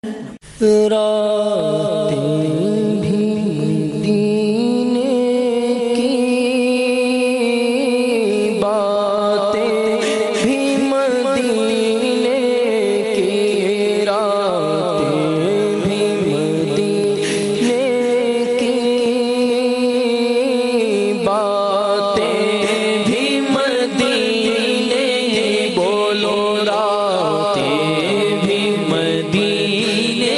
راتیں بھی مدینے کی باتیں بھی مدینے کی راتیں بھی مدینے کی باتیں بھی مدینے کی بولو راتیں بھی مدینے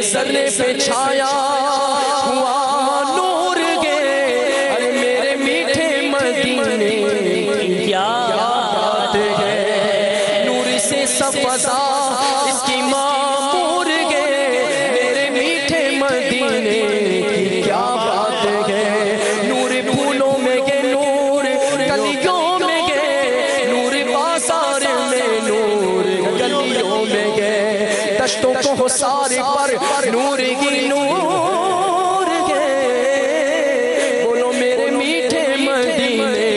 ذرے پہ چھایا ہوا نور گے ارے میرے میٹھے مدینے کی کیا بات ہے نور سے سب فضا اس کی معمور گے میرے میٹھے مدینے کی کیا بات ہے نور پھولوں میں گے نور گلیوں میں گے نور بازار میں نور گلیوں میں گے دشتوں کو سارے پر نور ہی نور گے بولو میرے میٹھے مدینے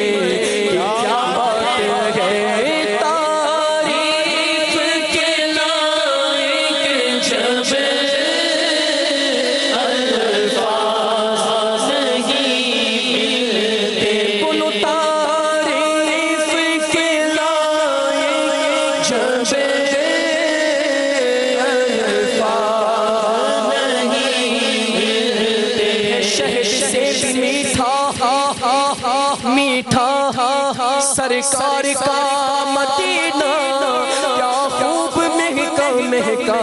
کیا بات ہے تعریف کے لائق جب الفاظ نہیں ملتے بولو تعریف کے لائق جب میٹھا سرکار کا مدینہ کیا خوب مہکا مہکا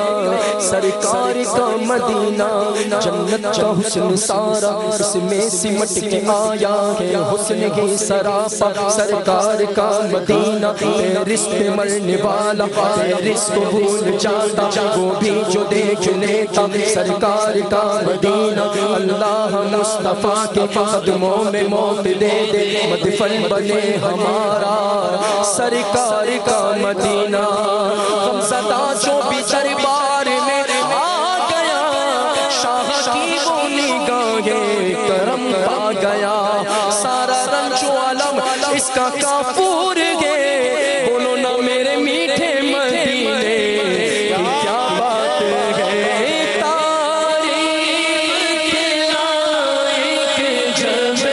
سرکار کا مدینہ جنت کا حسن سارا اس میں سمٹ کے آیا ہے حسن کے سراپا سرکار کا مدینہ پیرس پہ مرنے والا پیرس کو بھول جاتا وہ بھی جو دیکھ لیتا سرکار کا مدینہ اللہ مصطفیٰ کے قدموں میں موت دے دے مدفن بنے ہمارا سرکار کا مدینہ غمزدہ جو بھی دربار میں آ گیا شاہ کی وہ نگاہیں کرم پا گیا سارا رنج و علم اس کا کافور گے بولو نا میرے میٹھے مدینے کی کیا بات ہے تعریف کے لائق جب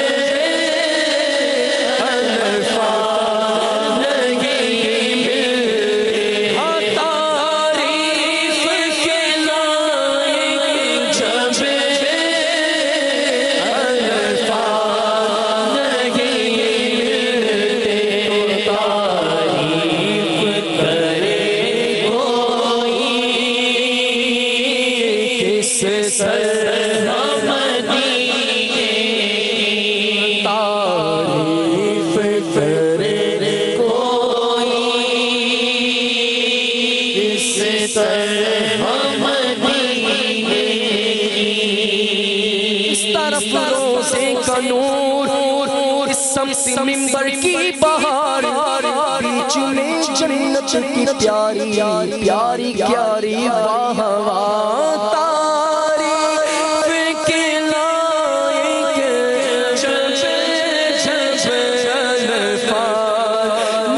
طرف روزے کا نور، اس سمت منبر کی بہار، بیچ میں جنت کی پیاری پیاری پیاری واہ واہ، تعریف کے لائق جب جب الفاظ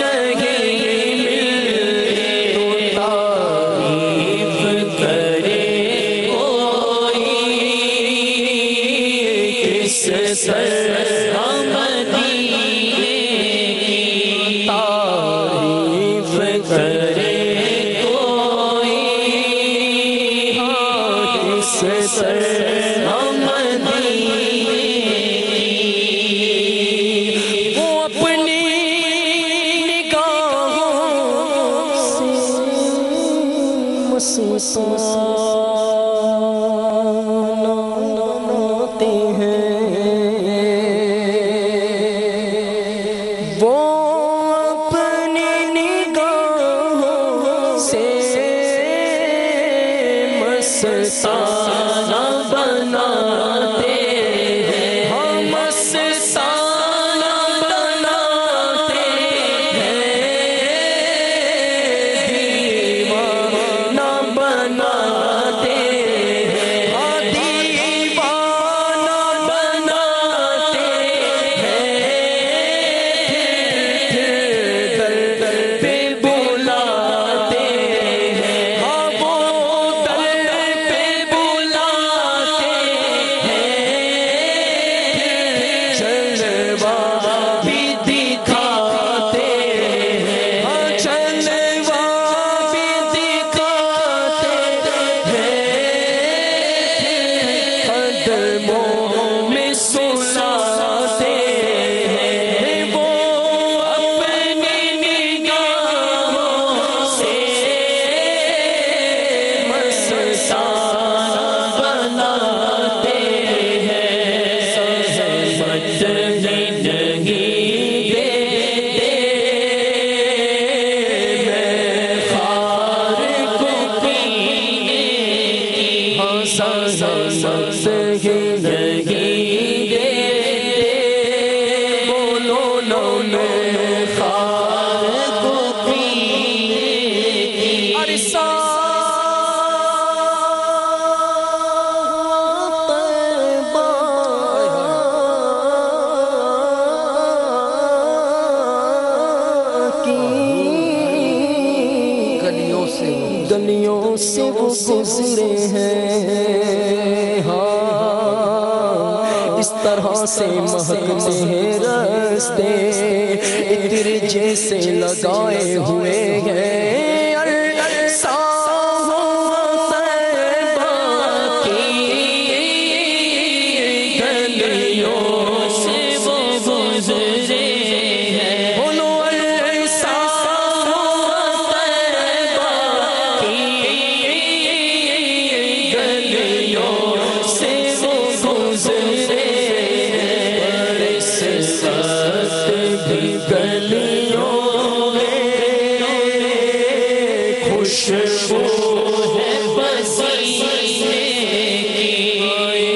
نہیں ملتے تو تعریف کرے کوئی کس سر سناتے ہیں وہ اپنی نگاہوں سے مستانہ بناتے ہیں، ہم مستانہ بناتے ہیں، دیوانہ بناتے ہیں، دیوانہ بناتے ہیں، در در پہ بلاتے ہیں، وہ در پہ بلاتے ہیں، جلوہ بھی دکھاتے ہیں، جلوہ بھی دکھاتے ہیں، قدموں میں سلاتے ہیں، وہ اپنی نگاہوں سے مستانہ بناتے ہیں، سمجھ ہی نہیں دیتے میں خار کو پینے کی، سمجھ ہی نہیں دیتے بولو لو میں خار کو پینے کی، عرصہ طیبہ کی گلیوں سے وہ گزرے ہیں، ہاں اس طرح سے مہکتے ہیں راستے، عطر جیسے لگائے ہوئے ہیں، خوشبو ہے پسینے کی،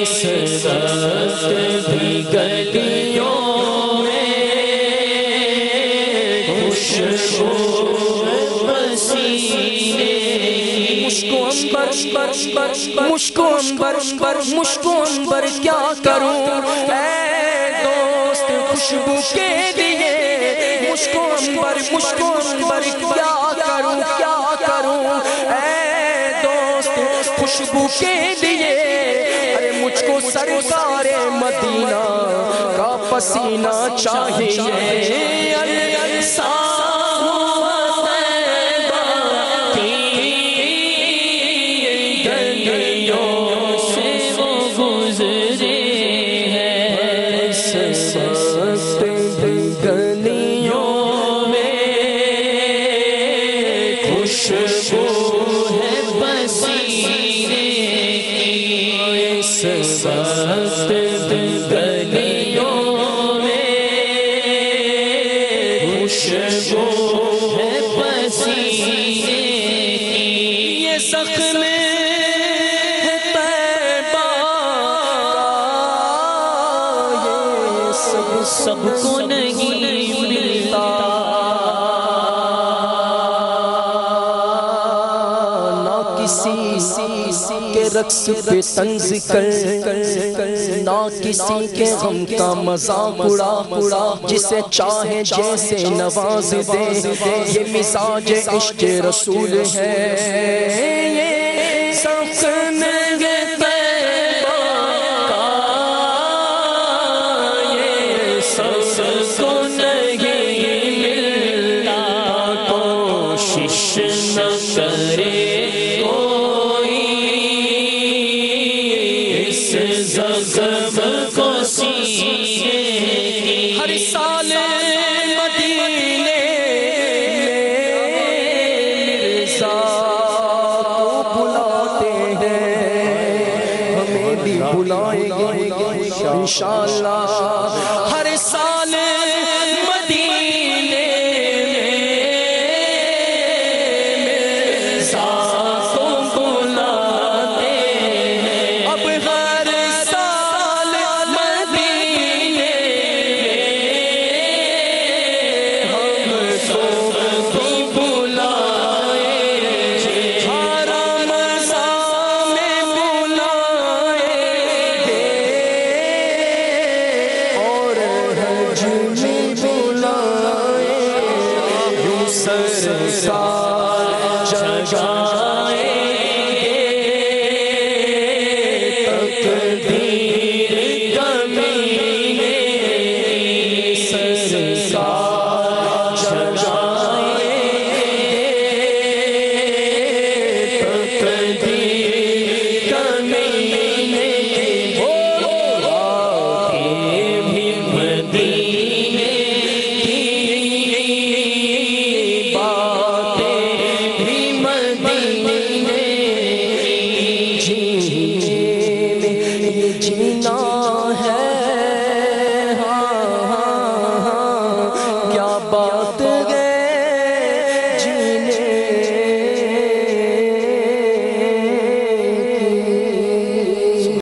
اس وقت بھی گلیوں میں خوشبو ہے پسینے کی، مشک و عنبر مشک و عنبر مشک و عنبر کیا کروں اے دوست خوشبو کے لیے، مشک و عنبر کیا کروں کیا کروں اے دوست خوشبو کے لیے، ارے مجھ کو سرکار مدینہ کا پسینہ چاہیے، ارے زخم طیبہ سب کو نہیں ملتا نہ کسی کے رقص پہ طنز کر نہ کسی کے غم کا مذاق اڑا جسے چاہے جیسے نواز دے یہ مزاج عشق رسول ہے ہر سال مدینے مرزا کو بلاتے ہیں ہمیں بھی بلائیں گے انشاءاللہ ہر سال مدینے مرزا کو بلاتے ہیں اب ہر سال مدینے ہم کو بھی بلائے حرم میں بلائے اور حج میں بلائے یوں سرکار جگائے تقدیر کمینے سرکار جگائے تقدیر کمینے بھی مدینے کی باتیں بھی مدینے جینے میں یہ جینا ہے